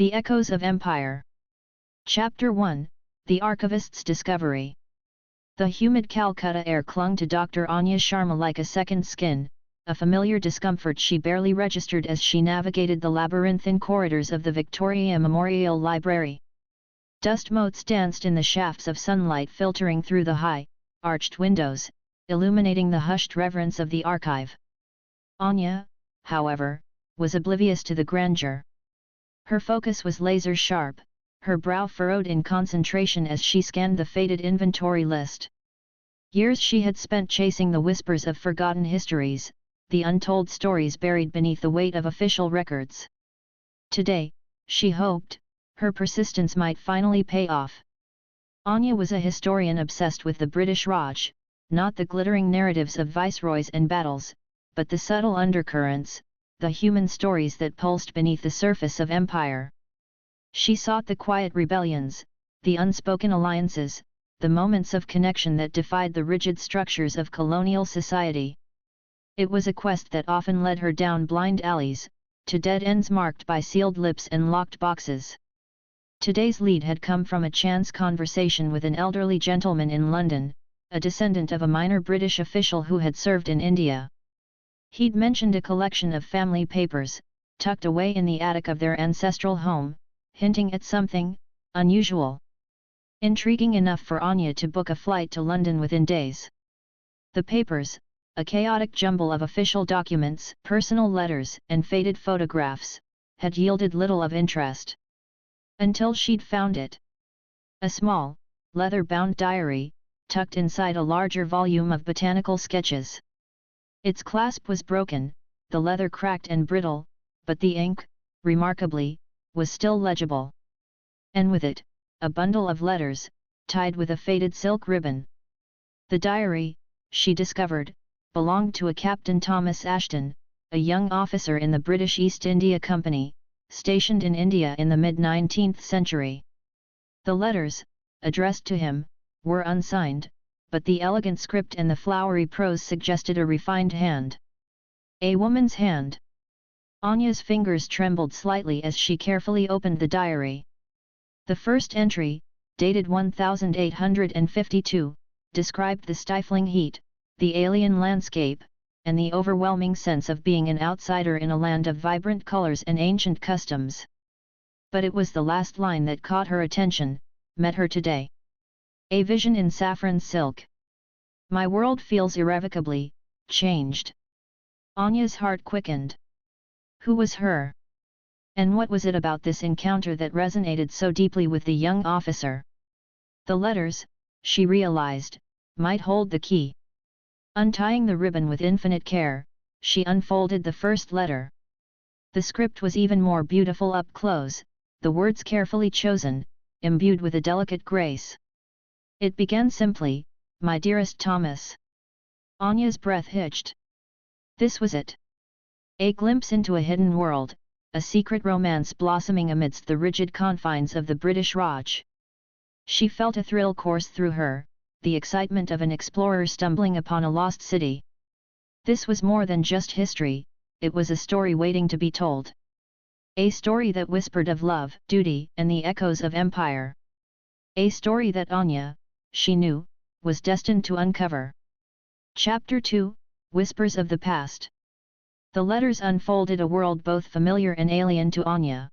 The Echoes of Empire. Chapter 1, The Archivist's Discovery. The humid Calcutta air clung to Dr. Anya Sharma like a second skin, a familiar discomfort she barely registered as she navigated the labyrinthine corridors of the Victoria Memorial Library. Dust motes danced in the shafts of sunlight filtering through the high, arched windows, illuminating the hushed reverence of the archive. Anya, however, was oblivious to the grandeur. Her focus was laser-sharp, her brow furrowed in concentration as she scanned the faded inventory list. Years she had spent chasing the whispers of forgotten histories, the untold stories buried beneath the weight of official records. Today, she hoped, her persistence might finally pay off. Anya was a historian obsessed with the British Raj, not the glittering narratives of viceroys and battles, but the subtle undercurrents, the human stories that pulsed beneath the surface of empire. She sought the quiet rebellions, the unspoken alliances, the moments of connection that defied the rigid structures of colonial society. It was a quest that often led her down blind alleys, to dead ends marked by sealed lips and locked boxes. Today's lead had come from a chance conversation with an elderly gentleman in London, a descendant of a minor British official who had served in India. He'd mentioned a collection of family papers, tucked away in the attic of their ancestral home, hinting at something unusual. Intriguing enough for Anya to book a flight to London within days. The papers, a chaotic jumble of official documents, personal letters, and faded photographs, had yielded little of interest. Until she'd found it. A small, leather-bound diary, tucked inside a larger volume of botanical sketches. Its clasp was broken, the leather cracked and brittle, but the ink, remarkably, was still legible. And with it, a bundle of letters, tied with a faded silk ribbon. The diary, she discovered, belonged to a Captain Thomas Ashton, a young officer in the British East India Company, stationed in India in the mid-19th century. The letters, addressed to him, were unsigned, but the elegant script and the flowery prose suggested a refined hand. A woman's hand. Anya's fingers trembled slightly as she carefully opened the diary. The first entry, dated 1852, described the stifling heat, the alien landscape, and the overwhelming sense of being an outsider in a land of vibrant colors and ancient customs. But it was the last line that caught her attention, met her today. A vision in saffron silk. My world feels irrevocably changed. Anya's heart quickened. Who was her? And what was it about this encounter that resonated so deeply with the young officer? The letters, she realized, might hold the key. Untying the ribbon with infinite care, she unfolded the first letter. The script was even more beautiful up close, the words carefully chosen, imbued with a delicate grace. It began simply, "My dearest Thomas." Anya's breath hitched. This was it. A glimpse into a hidden world, a secret romance blossoming amidst the rigid confines of the British Raj. She felt a thrill course through her, the excitement of an explorer stumbling upon a lost city. This was more than just history, it was a story waiting to be told. A story that whispered of love, duty, and the echoes of empire. A story that Anya, she knew, was destined to uncover. Chapter 2, Whispers of the Past. The letters unfolded a world both familiar and alien to Anya.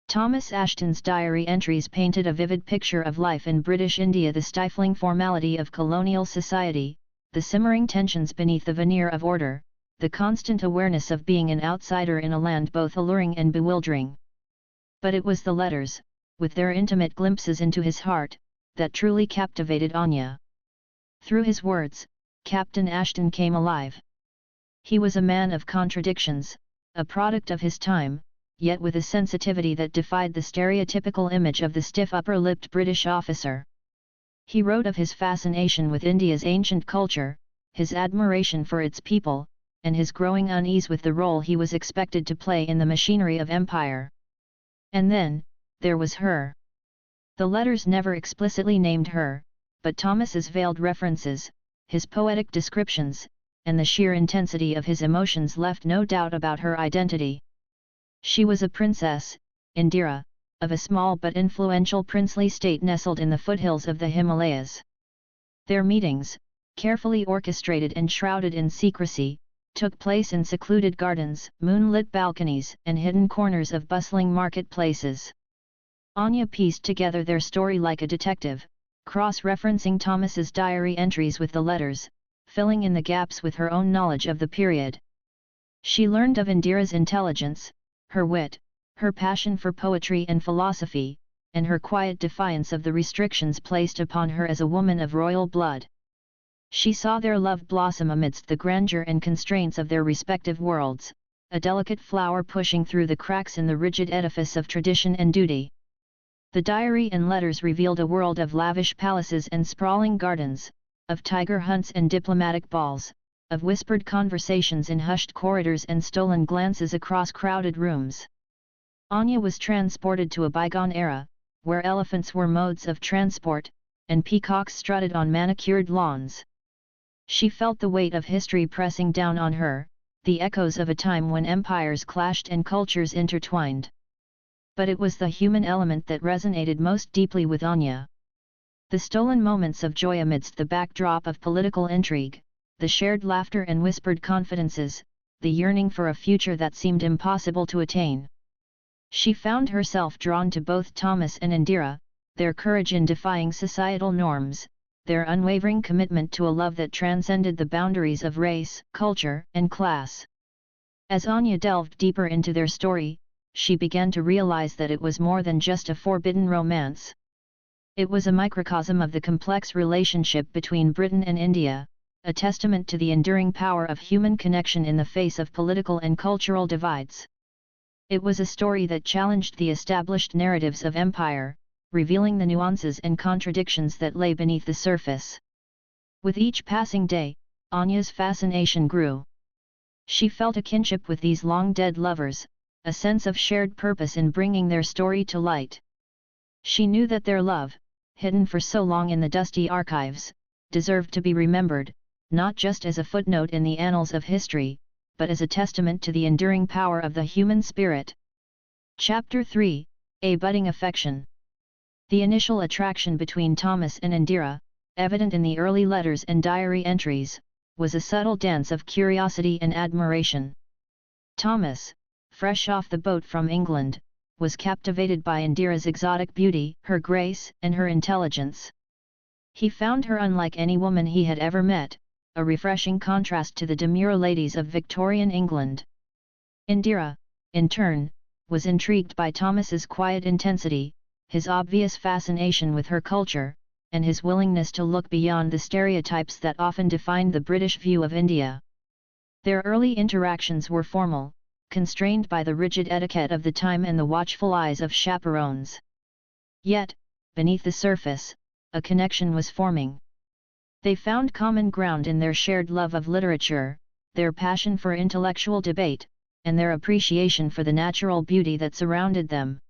Thomas Ashton's diary entries painted a vivid picture of life in British India, the stifling formality of colonial society, the simmering tensions beneath the veneer of order, the constant awareness of being an outsider in a land both alluring and bewildering. But it was the letters, with their intimate glimpses into his heart, that truly captivated Anya. Through his words, Captain Ashton came alive. He was a man of contradictions, a product of his time, yet with a sensitivity that defied the stereotypical image of the stiff upper-lipped British officer. He wrote of his fascination with India's ancient culture, his admiration for its people, and his growing unease with the role he was expected to play in the machinery of empire. And then, there was her. The letters never explicitly named her, but Thomas's veiled references, his poetic descriptions, and the sheer intensity of his emotions left no doubt about her identity. She was a princess, Indira, of a small but influential princely state nestled in the foothills of the Himalayas. Their meetings, carefully orchestrated and shrouded in secrecy, took place in secluded gardens, moonlit balconies, and hidden corners of bustling marketplaces. Anya pieced together their story like a detective, cross-referencing Thomas's diary entries with the letters, filling in the gaps with her own knowledge of the period. She learned of Indira's intelligence, her wit, her passion for poetry and philosophy, and her quiet defiance of the restrictions placed upon her as a woman of royal blood. She saw their love blossom amidst the grandeur and constraints of their respective worlds, a delicate flower pushing through the cracks in the rigid edifice of tradition and duty. The diary and letters revealed a world of lavish palaces and sprawling gardens, of tiger hunts and diplomatic balls, of whispered conversations in hushed corridors and stolen glances across crowded rooms. Anya was transported to a bygone era, where elephants were modes of transport, and peacocks strutted on manicured lawns. She felt the weight of history pressing down on her, the echoes of a time when empires clashed and cultures intertwined. But it was the human element that resonated most deeply with Anya. The stolen moments of joy amidst the backdrop of political intrigue, the shared laughter and whispered confidences, the yearning for a future that seemed impossible to attain. She found herself drawn to both Thomas and Indira, their courage in defying societal norms, their unwavering commitment to a love that transcended the boundaries of race, culture, and class. As Anya delved deeper into their story, she began to realize that it was more than just a forbidden romance. It was a microcosm of the complex relationship between Britain and India, a testament to the enduring power of human connection in the face of political and cultural divides. It was a story that challenged the established narratives of empire, revealing the nuances and contradictions that lay beneath the surface. With each passing day, Anya's fascination grew. She felt a kinship with these long-dead lovers, a sense of shared purpose in bringing their story to light. She knew that their love, hidden for so long in the dusty archives, deserved to be remembered, not just as a footnote in the annals of history, but as a testament to the enduring power of the human spirit. Chapter 3, A Budding Affection. The initial attraction between Thomas and Indira, evident in the early letters and diary entries, was a subtle dance of curiosity and admiration. Thomas, fresh off the boat from England, was captivated by Indira's exotic beauty, her grace, and her intelligence. He found her unlike any woman he had ever met, a refreshing contrast to the demure ladies of Victorian England. Indira, in turn, was intrigued by Thomas's quiet intensity, his obvious fascination with her culture, and his willingness to look beyond the stereotypes that often defined the British view of India. Their early interactions were formal, constrained by the rigid etiquette of the time and the watchful eyes of chaperones. Yet, beneath the surface, a connection was forming. They found common ground in their shared love of literature, their passion for intellectual debate, and their appreciation for the natural beauty that surrounded them.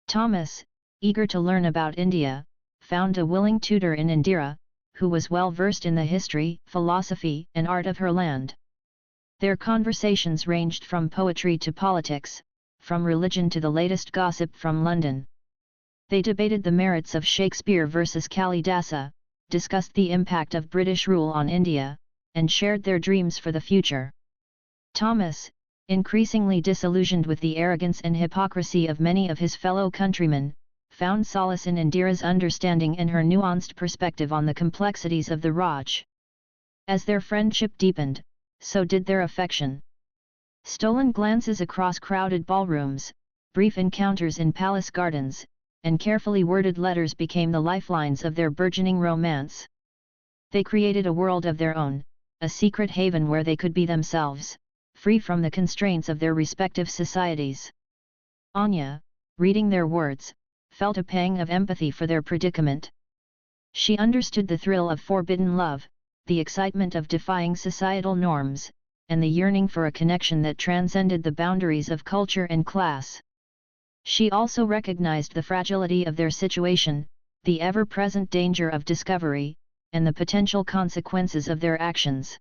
Thomas, eager to learn about India, found a willing tutor in Indira, who was well versed in the history, philosophy, and art of her land. Their conversations ranged from poetry to politics, from religion to the latest gossip from London. They debated the merits of Shakespeare versus Kalidasa, discussed the impact of British rule on India, and shared their dreams for the future. Thomas, increasingly disillusioned with the arrogance and hypocrisy of many of his fellow countrymen, found solace in Indira's understanding and her nuanced perspective on the complexities of the Raj. As their friendship deepened, so did their affection. Stolen glances across crowded ballrooms, brief encounters in palace gardens, and carefully worded letters became the lifelines of their burgeoning romance. They created a world of their own, a secret haven where they could be themselves, free from the constraints of their respective societies. Anya, reading their words, felt a pang of empathy for their predicament. She understood the thrill of forbidden love, the excitement of defying societal norms, and the yearning for a connection that transcended the boundaries of culture and class. She also recognized the fragility of their situation, the ever-present danger of discovery, and the potential consequences of their actions.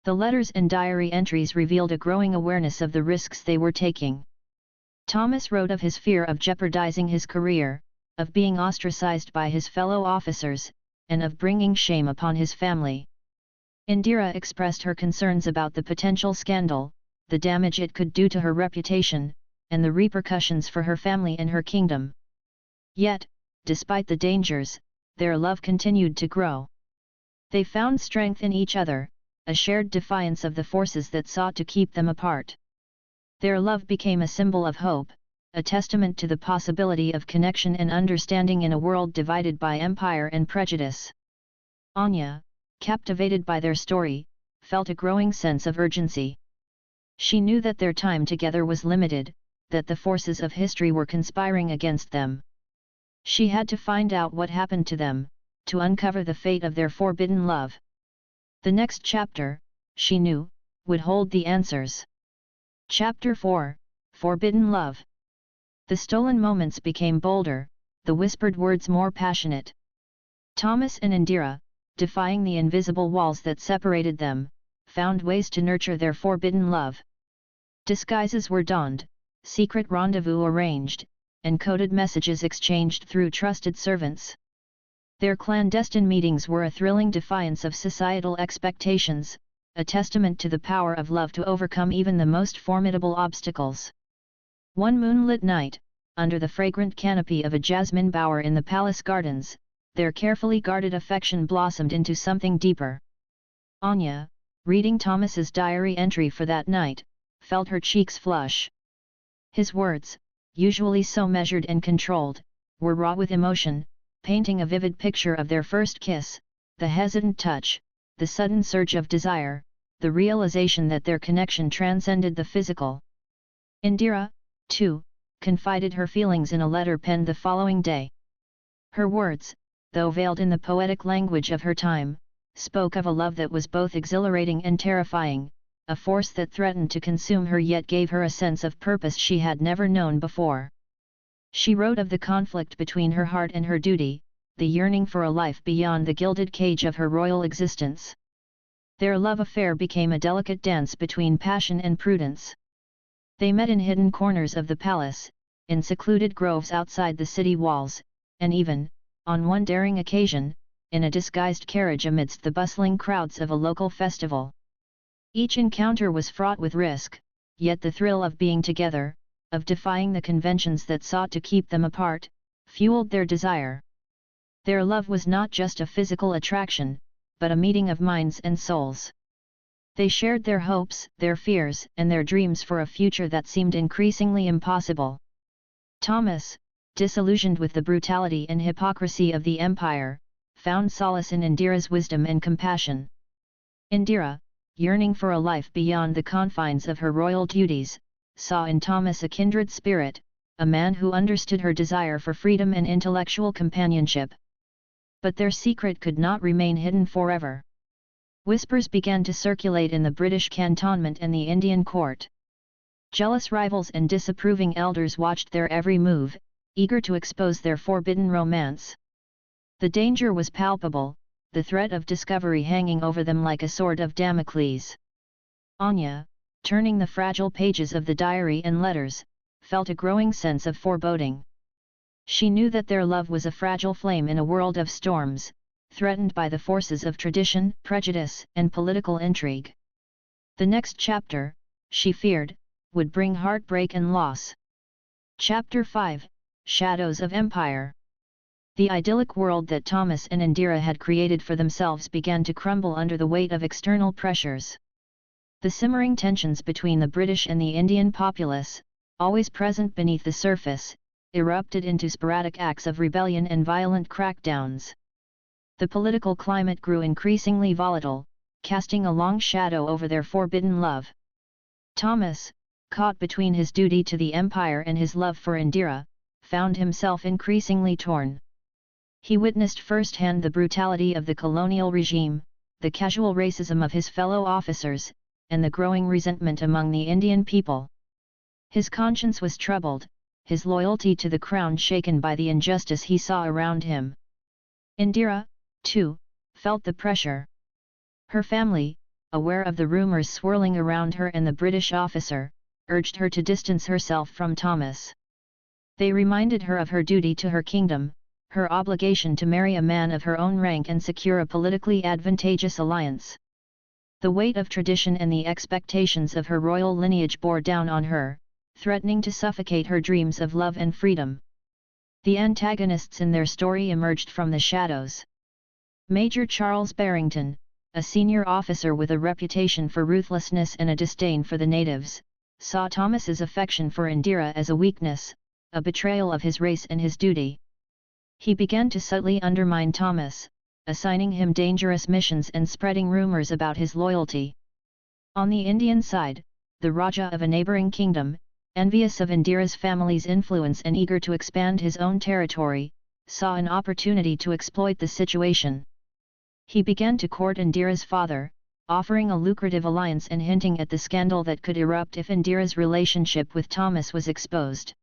The letters and diary entries revealed a growing awareness of the risks they were taking. Thomas wrote of his fear of jeopardizing his career, of being ostracized by his fellow officers, and of bringing shame upon his family. Indira expressed her concerns about the potential scandal, the damage it could do to her reputation, and the repercussions for her family and her kingdom. Yet, despite the dangers, their love continued to grow. They found strength in each other, a shared defiance of the forces that sought to keep them apart. Their love became a symbol of hope, a testament to the possibility of connection and understanding in a world divided by empire and prejudice. Anya, captivated by their story, felt a growing sense of urgency. She knew that their time together was limited, that the forces of history were conspiring against them. She had to find out what happened to them, to uncover the fate of their forbidden love. The next chapter, she knew, would hold the answers. Chapter 4, Forbidden Love. The stolen moments became bolder, the whispered words more passionate. Thomas and Indira, defying the invisible walls that separated them, found ways to nurture their forbidden love. Disguises were donned, secret rendezvous arranged, and coded messages exchanged through trusted servants. Their clandestine meetings were a thrilling defiance of societal expectations, a testament to the power of love to overcome even the most formidable obstacles. One moonlit night, under the fragrant canopy of a jasmine bower in the palace gardens, their carefully guarded affection blossomed into something deeper. Anya, reading Thomas's diary entry for that night, felt her cheeks flush. His words, usually so measured and controlled, were raw with emotion, painting a vivid picture of their first kiss, the hesitant touch, the sudden surge of desire, the realization that their connection transcended the physical. Indira, too, confided her feelings in a letter penned the following day. Her words, though veiled in the poetic language of her time, spoke of a love that was both exhilarating and terrifying, a force that threatened to consume her yet gave her a sense of purpose she had never known before. She wrote of the conflict between her heart and her duty, the yearning for a life beyond the gilded cage of her royal existence. Their love affair became a delicate dance between passion and prudence. They met in hidden corners of the palace, in secluded groves outside the city walls, and even, on one daring occasion, in a disguised carriage amidst the bustling crowds of a local festival. Each encounter was fraught with risk, yet the thrill of being together, of defying the conventions that sought to keep them apart, fueled their desire. Their love was not just a physical attraction, but a meeting of minds and souls. They shared their hopes, their fears, and their dreams for a future that seemed increasingly impossible. Thomas, disillusioned with the brutality and hypocrisy of the empire, found solace in Indira's wisdom and compassion. Indira, yearning for a life beyond the confines of her royal duties, saw in Thomas a kindred spirit, a man who understood her desire for freedom and intellectual companionship. But their secret could not remain hidden forever. Whispers began to circulate in the British cantonment and the Indian court. Jealous rivals and disapproving elders watched their every move, eager to expose their forbidden romance. The danger was palpable, the threat of discovery hanging over them like a sword of Damocles. Anya, turning the fragile pages of the diary and letters, felt a growing sense of foreboding. She knew that their love was a fragile flame in a world of storms, threatened by the forces of tradition, prejudice, and political intrigue. The next chapter, she feared, would bring heartbreak and loss. Chapter 5, Shadows of Empire. The idyllic world that Thomas and Indira had created for themselves began to crumble under the weight of external pressures. The simmering tensions between the British and the Indian populace, always present beneath the surface, erupted into sporadic acts of rebellion and violent crackdowns. The political climate grew increasingly volatile, casting a long shadow over their forbidden love. Thomas, caught between his duty to the empire and his love for Indira, found himself increasingly torn. He witnessed firsthand the brutality of the colonial regime, the casual racism of his fellow officers, and the growing resentment among the Indian people. His conscience was troubled, his loyalty to the crown shaken by the injustice he saw around him. Indira, too, felt the pressure. Her family, aware of the rumors swirling around her and the British officer, urged her to distance herself from Thomas. They reminded her of her duty to her kingdom, her obligation to marry a man of her own rank and secure a politically advantageous alliance. The weight of tradition and the expectations of her royal lineage bore down on her, threatening to suffocate her dreams of love and freedom. The antagonists in their story emerged from the shadows. Major Charles Barrington, a senior officer with a reputation for ruthlessness and a disdain for the natives, saw Thomas's affection for Indira as a weakness, a betrayal of his race and his duty. He began to subtly undermine Thomas, assigning him dangerous missions and spreading rumors about his loyalty. On the Indian side, the Raja of a neighbouring kingdom, envious of Indira's family's influence and eager to expand his own territory, saw an opportunity to exploit the situation. He began to court Indira's father, offering a lucrative alliance and hinting at the scandal that could erupt if Indira's relationship with Thomas was exposed.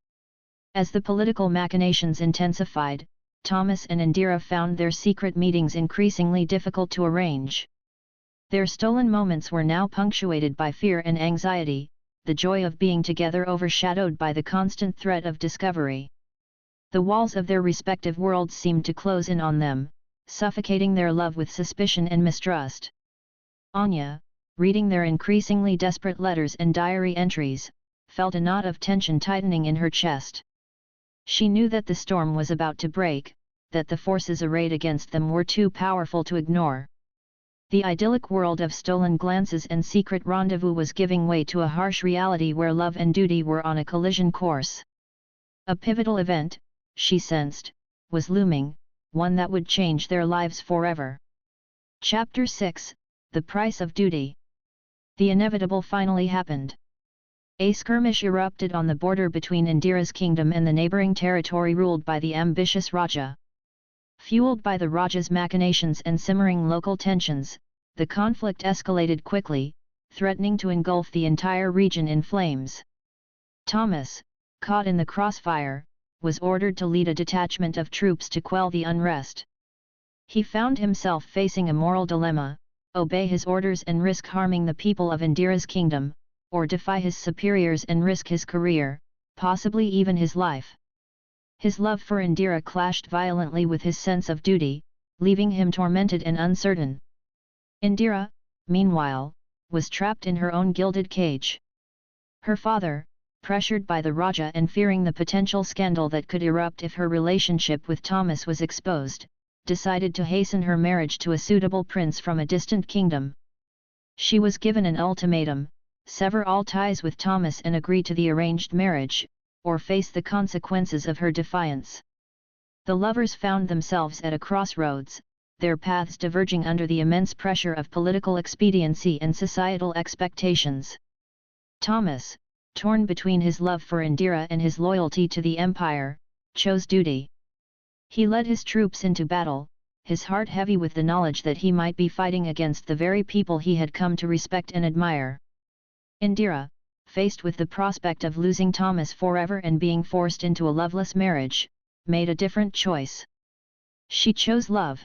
As the political machinations intensified, Thomas and Indira found their secret meetings increasingly difficult to arrange. Their stolen moments were now punctuated by fear and anxiety, the joy of being together overshadowed by the constant threat of discovery. The walls of their respective worlds seemed to close in on them, suffocating their love with suspicion and mistrust. Anya, reading their increasingly desperate letters and diary entries, felt a knot of tension tightening in her chest. She knew that the storm was about to break, that the forces arrayed against them were too powerful to ignore. The idyllic world of stolen glances and secret rendezvous was giving way to a harsh reality where love and duty were on a collision course. A pivotal event, she sensed, was looming, one that would change their lives forever. Chapter 6, The Price of Duty. The inevitable finally happened. A skirmish erupted on the border between Indira's kingdom and the neighbouring territory ruled by the ambitious Raja. Fueled by the Raja's machinations and simmering local tensions, the conflict escalated quickly, threatening to engulf the entire region in flames. Thomas, caught in the crossfire, was ordered to lead a detachment of troops to quell the unrest. He found himself facing a moral dilemma: obey his orders and risk harming the people of Indira's kingdom, or defy his superiors and risk his career, possibly even his life. His love for Indira clashed violently with his sense of duty, leaving him tormented and uncertain. Indira, meanwhile, was trapped in her own gilded cage. Her father, pressured by the Raja and fearing the potential scandal that could erupt if her relationship with Thomas was exposed, decided to hasten her marriage to a suitable prince from a distant kingdom. She was given an ultimatum: sever all ties with Thomas and agree to the arranged marriage, or face the consequences of her defiance. The lovers found themselves at a crossroads, their paths diverging under the immense pressure of political expediency and societal expectations. Thomas, torn between his love for Indira and his loyalty to the empire, chose duty. He led his troops into battle, his heart heavy with the knowledge that he might be fighting against the very people he had come to respect and admire. Indira, faced with the prospect of losing Thomas forever and being forced into a loveless marriage, made a different choice. She chose love.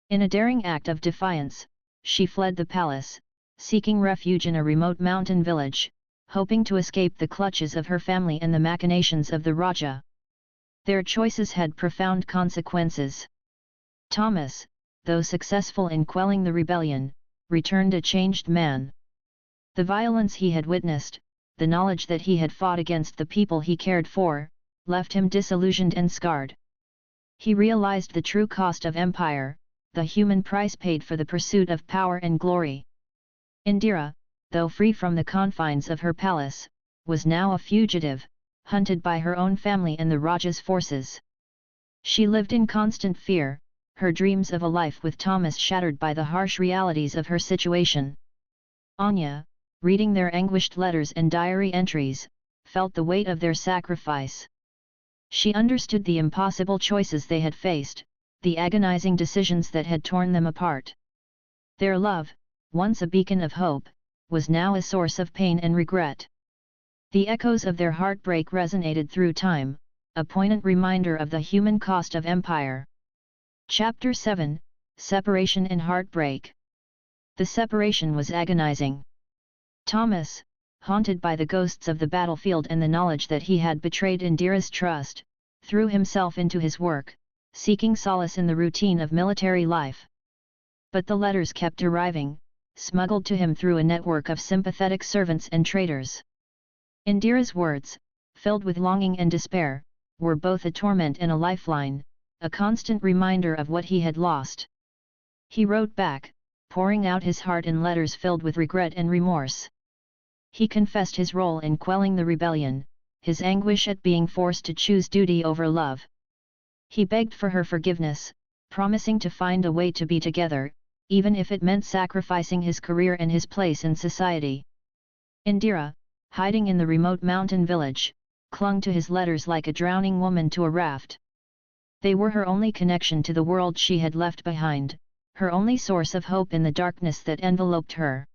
In a daring act of defiance, she fled the palace, seeking refuge in a remote mountain village, hoping to escape the clutches of her family and the machinations of the Raja. Their choices had profound consequences. Thomas, though successful in quelling the rebellion, returned a changed man. The violence he had witnessed, the knowledge that he had fought against the people he cared for, left him disillusioned and scarred. He realized the true cost of empire, the human price paid for the pursuit of power and glory. Indira, though free from the confines of her palace, was now a fugitive, hunted by her own family and the Raja's forces. She lived in constant fear, her dreams of a life with Thomas shattered by the harsh realities of her situation. Anya, reading their anguished letters and diary entries, felt the weight of their sacrifice. She understood the impossible choices they had faced, the agonizing decisions that had torn them apart. Their love, once a beacon of hope, was now a source of pain and regret. The echoes of their heartbreak resonated through time, a poignant reminder of the human cost of empire. Chapter 7, Separation and Heartbreak. The separation was agonizing. Thomas, haunted by the ghosts of the battlefield and the knowledge that he had betrayed Indira's trust, threw himself into his work, seeking solace in the routine of military life. But the letters kept arriving, smuggled to him through a network of sympathetic servants and traitors. Indira's words, filled with longing and despair, were both a torment and a lifeline, a constant reminder of what he had lost. He wrote back, pouring out his heart in letters filled with regret and remorse. He confessed his role in quelling the rebellion, his anguish at being forced to choose duty over love. He begged for her forgiveness, promising to find a way to be together, even if it meant sacrificing his career and his place in society. Indira, hiding in the remote mountain village, clung to his letters like a drowning woman to a raft. They were her only connection to the world she had left behind, her only source of hope in the darkness that enveloped her.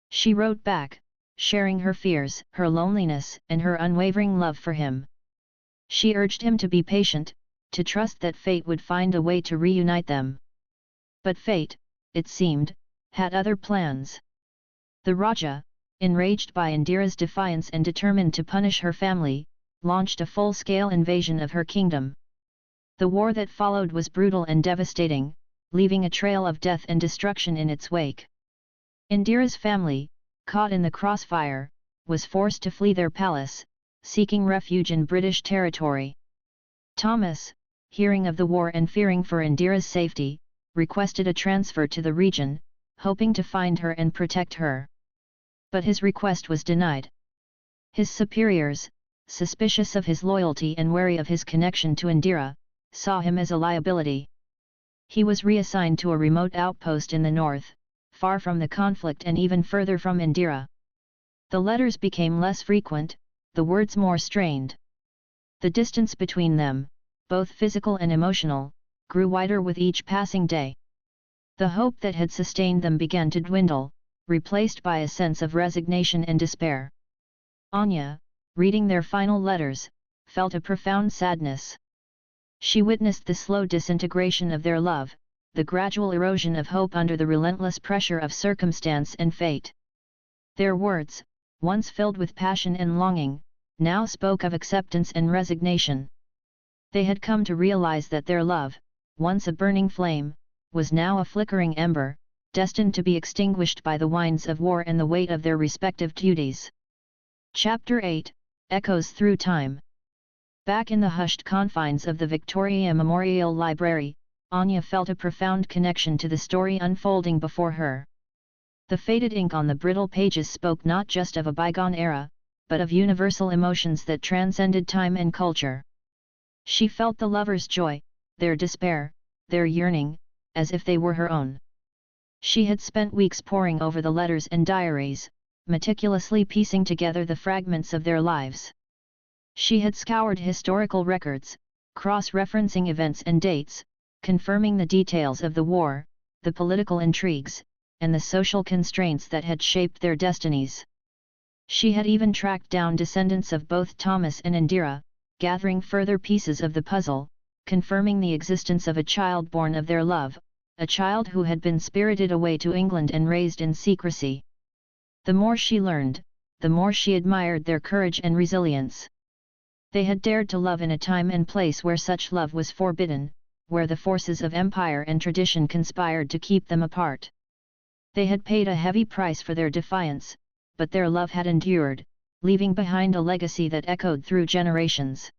She wrote back, sharing her fears, her loneliness, and her unwavering love for him. She urged him to be patient, to trust that fate would find a way to reunite them. But fate, it seemed, had other plans. The Raja, enraged by Indira's defiance and determined to punish her family, launched a full-scale invasion of her kingdom. The war that followed was brutal and devastating, leaving a trail of death and destruction in its wake. Indira's family, caught in the crossfire, was forced to flee their palace, seeking refuge in British territory. Thomas, hearing of the war and fearing for Indira's safety, requested a transfer to the region, hoping to find her and protect her. But his request was denied. His superiors, suspicious of his loyalty and wary of his connection to Indira, saw him as a liability. He was reassigned to a remote outpost in the north, far from the conflict and even further from Indira. The letters became less frequent, the words more strained. The distance between them, both physical and emotional, grew wider with each passing day. The hope that had sustained them began to dwindle, replaced by a sense of resignation and despair. Anya, reading their final letters, felt a profound sadness. She witnessed the slow disintegration of their love, the gradual erosion of hope under the relentless pressure of circumstance and fate. Their words, once filled with passion and longing, now spoke of acceptance and resignation. They had come to realize that their love, once a burning flame, was now a flickering ember, destined to be extinguished by the winds of war and the weight of their respective duties. Chapter 8, Echoes Through Time. Back in the hushed confines of the Victoria Memorial Library, Anya felt a profound connection to the story unfolding before her. The faded ink on the brittle pages spoke not just of a bygone era, but of universal emotions that transcended time and culture. She felt the lovers' joy, their despair, their yearning, as if they were her own. She had spent weeks poring over the letters and diaries, meticulously piecing together the fragments of their lives. She had scoured historical records, cross-referencing events and dates, confirming the details of the war, the political intrigues, and the social constraints that had shaped their destinies. She had even tracked down descendants of both Thomas and Indira, gathering further pieces of the puzzle, confirming the existence of a child born of their love, a child who had been spirited away to England and raised in secrecy. The more she learned, the more she admired their courage and resilience. They had dared to love in a time and place where such love was forbidden, where the forces of empire and tradition conspired to keep them apart. They had paid a heavy price for their defiance, but their love had endured, leaving behind a legacy that echoed through generations.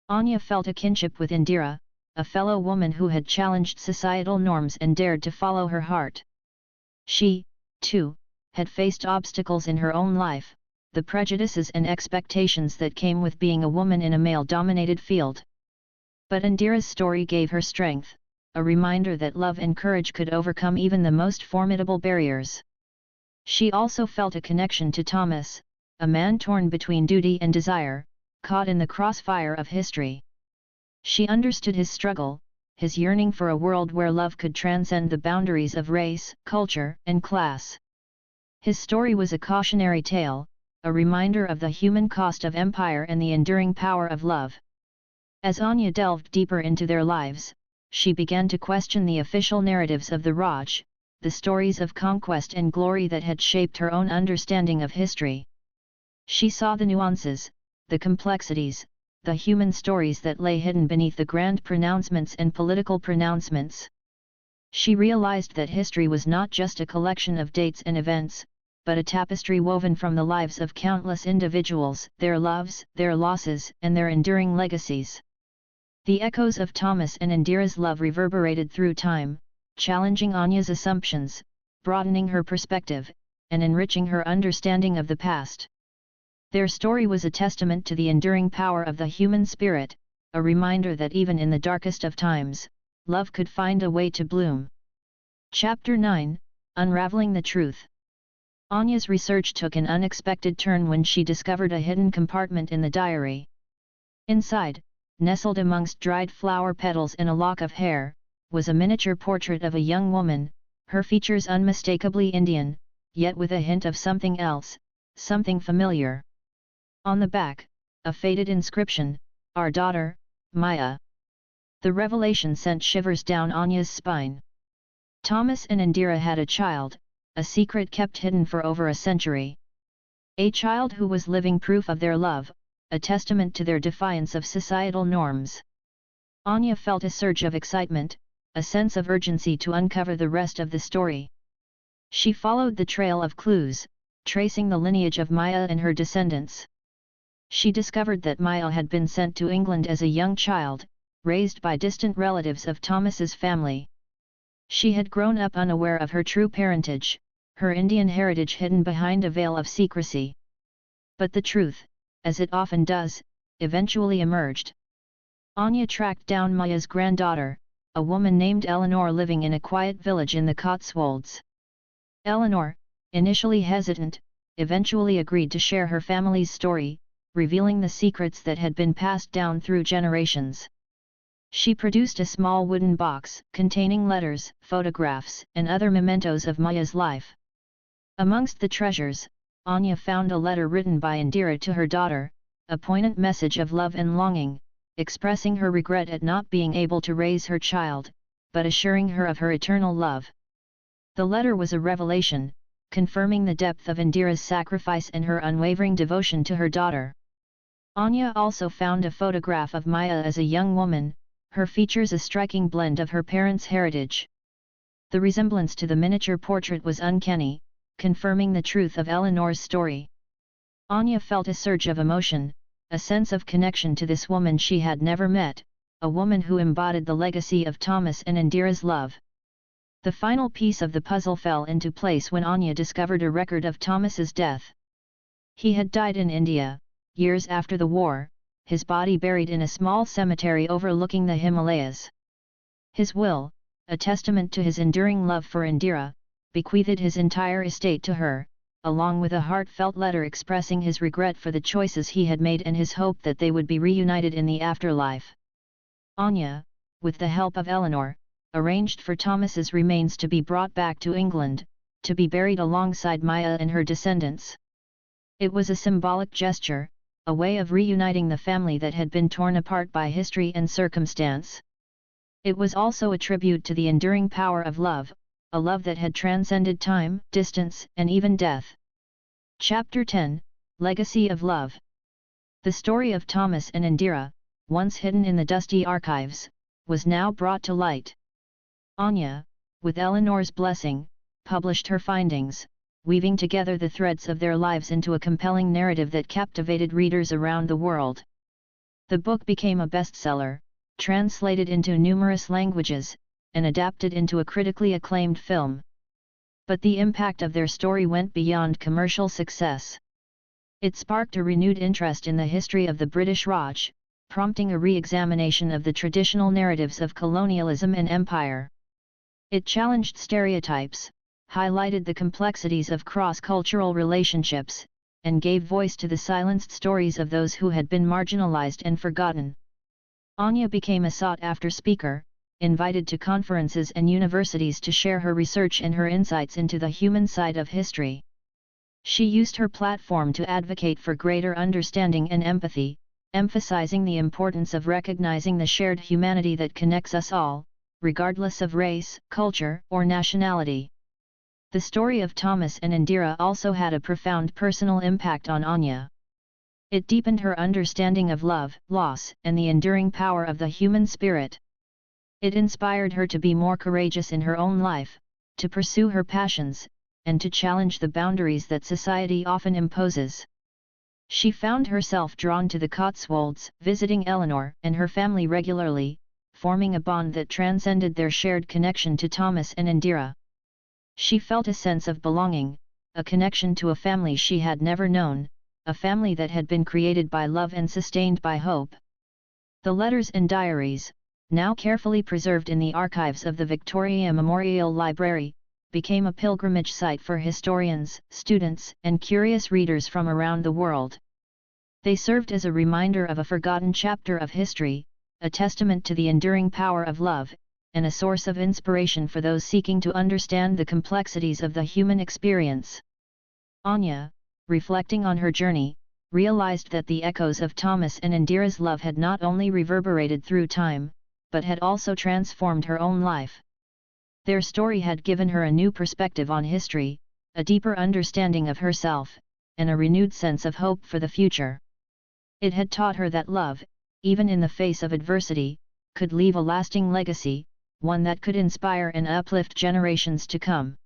Anya felt a kinship with Indira, a fellow woman who had challenged societal norms and dared to follow her heart. She, too, had faced obstacles in her own life, the prejudices and expectations that came with being a woman in a male-dominated field. But Indira's story gave her strength, a reminder that love and courage could overcome even the most formidable barriers. She also felt a connection to Thomas, a man torn between duty and desire, caught in the crossfire of history. She understood his struggle, his yearning for a world where love could transcend the boundaries of race, culture, and class. His story was a cautionary tale, a reminder of the human cost of empire and the enduring power of love. As Anya delved deeper into their lives, she began to question the official narratives of the Raj, the stories of conquest and glory that had shaped her own understanding of history. She saw the nuances, the complexities, the human stories that lay hidden beneath the grand pronouncements and political pronouncements. She realized that history was not just a collection of dates and events, but a tapestry woven from the lives of countless individuals, their loves, their losses, and their enduring legacies. The echoes of Thomas and Indira's love reverberated through time, challenging Anya's assumptions, broadening her perspective, and enriching her understanding of the past. Their story was a testament to the enduring power of the human spirit, a reminder that even in the darkest of times, love could find a way to bloom. Chapter 9, Unraveling the Truth. Anya's research took an unexpected turn when she discovered a hidden compartment in the diary. Inside, nestled amongst dried flower petals and a lock of hair, was a miniature portrait of a young woman, her features unmistakably Indian, yet with a hint of something else, something familiar. On the back, a faded inscription, "Our daughter, Maya." The revelation sent shivers down Anya's spine. Thomas and Indira had a child, a secret kept hidden for over a century. A child who was living proof of their love, a testament to their defiance of societal norms. Anya felt a surge of excitement, a sense of urgency to uncover the rest of the story. She followed the trail of clues, tracing the lineage of Maya and her descendants. She discovered that Maya had been sent to England as a young child, raised by distant relatives of Thomas's family. She had grown up unaware of her true parentage, her Indian heritage hidden behind a veil of secrecy. But the truth, as it often does, eventually emerged. Anya tracked down Maya's granddaughter, a woman named Eleanor living in a quiet village in the Cotswolds. Eleanor, initially hesitant, eventually agreed to share her family's story, revealing the secrets that had been passed down through generations. She produced a small wooden box containing letters, photographs, and other mementos of Maya's life. Amongst the treasures, Anya found a letter written by Indira to her daughter, a poignant message of love and longing, expressing her regret at not being able to raise her child, but assuring her of her eternal love. The letter was a revelation, confirming the depth of Indira's sacrifice and her unwavering devotion to her daughter. Anya also found a photograph of Maya as a young woman, her features a striking blend of her parents' heritage. The resemblance to the miniature portrait was uncanny, confirming the truth of Eleanor's story. Anya felt a surge of emotion, a sense of connection to this woman she had never met, a woman who embodied the legacy of Thomas and Indira's love. The final piece of the puzzle fell into place when Anya discovered a record of Thomas's death. He had died in India, years after the war, his body buried in a small cemetery overlooking the Himalayas. His will, a testament to his enduring love for Indira, bequeathed his entire estate to her, along with a heartfelt letter expressing his regret for the choices he had made and his hope that they would be reunited in the afterlife. Anya, with the help of Eleanor, arranged for Thomas's remains to be brought back to England, to be buried alongside Maya and her descendants. It was a symbolic gesture, a way of reuniting the family that had been torn apart by history and circumstance. It was also a tribute to the enduring power of love, a love that had transcended time, distance, and even death. Chapter 10, Legacy of Love. The story of Thomas and Indira, once hidden in the dusty archives, was now brought to light. Anya, with Eleanor's blessing, published her findings, weaving together the threads of their lives into a compelling narrative that captivated readers around the world. The book became a bestseller, translated into numerous languages, and adapted into a critically acclaimed film. But the impact of their story went beyond commercial success. It sparked a renewed interest in the history of the British Raj, prompting a re-examination of the traditional narratives of colonialism and empire. It challenged stereotypes, highlighted the complexities of cross-cultural relationships, and gave voice to the silenced stories of those who had been marginalized and forgotten. Anya became a sought-after speaker, invited to conferences and universities to share her research and her insights into the human side of history. She used her platform to advocate for greater understanding and empathy, emphasizing the importance of recognizing the shared humanity that connects us all, regardless of race, culture, or nationality. The story of Thomas and Indira also had a profound personal impact on Anya. It deepened her understanding of love, loss, and the enduring power of the human spirit. It inspired her to be more courageous in her own life, to pursue her passions, and to challenge the boundaries that society often imposes. She found herself drawn to the Cotswolds, visiting Eleanor and her family regularly, forming a bond that transcended their shared connection to Thomas and Indira. She felt a sense of belonging, a connection to a family she had never known, a family that had been created by love and sustained by hope. The letters and diaries, now carefully preserved in the archives of the Victoria Memorial Library, became a pilgrimage site for historians, students, and curious readers from around the world. They served as a reminder of a forgotten chapter of history, a testament to the enduring power of love, and a source of inspiration for those seeking to understand the complexities of the human experience. Anya, reflecting on her journey, realized that the echoes of Thomas and Indira's love had not only reverberated through time, but had also transformed her own life. Their story had given her a new perspective on history, a deeper understanding of herself, and a renewed sense of hope for the future. It had taught her that love, even in the face of adversity, could leave a lasting legacy, one that could inspire and uplift generations to come.